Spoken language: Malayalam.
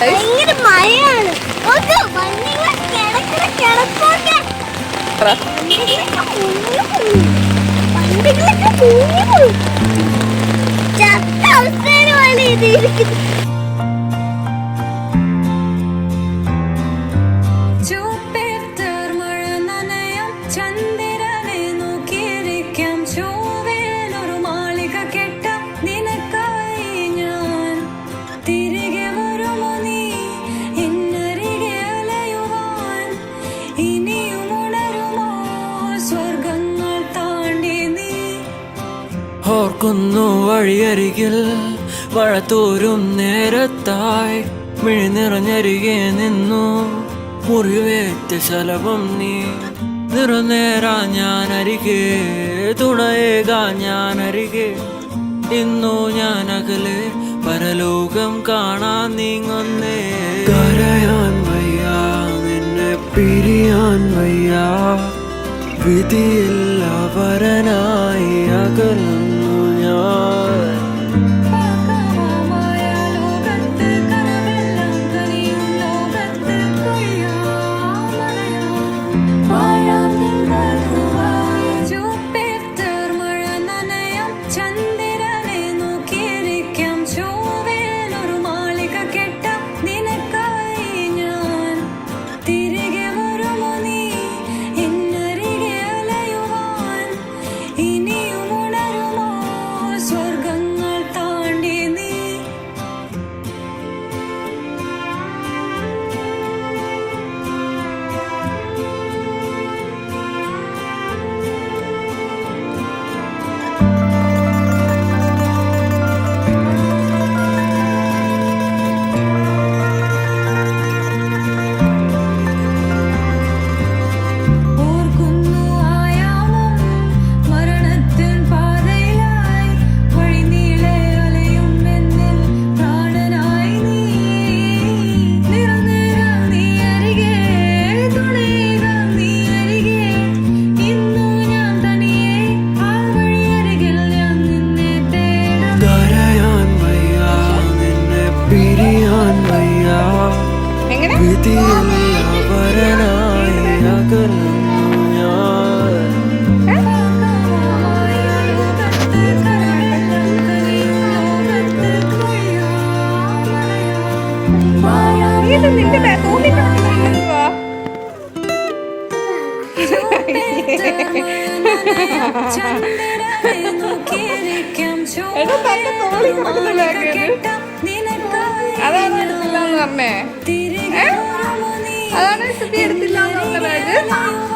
ഭയങ്കര മഴയാണ്. ചത്ത അവസ്ഥയാണ് ഇതിരിക്കുന്നത്. ഓർക്കുന്നു വഴിയരികിൽ മഴ തോരും നേരത്തായി മിഴി നിറഞ്ഞരികെ നിന്നു മുറിവേറ്റ ശലഭം നീ നിറനേരാ ഞാനരികെ തുണയേകാ ഞാനരികെ ഇന്നു ഞാൻ അകലെ പരലോകം കാണാൻ നീങ്ങുന്നേ. കരയാൻ വയ്യ നിന്നെ പിരിയാൻ വയ്യ വിധിയില്ല വരനായി അകലുന്നു ഞാൻ. അതാണ് എടുത്തില്ല എന്ന് പറഞ്ഞ ബാഗ്.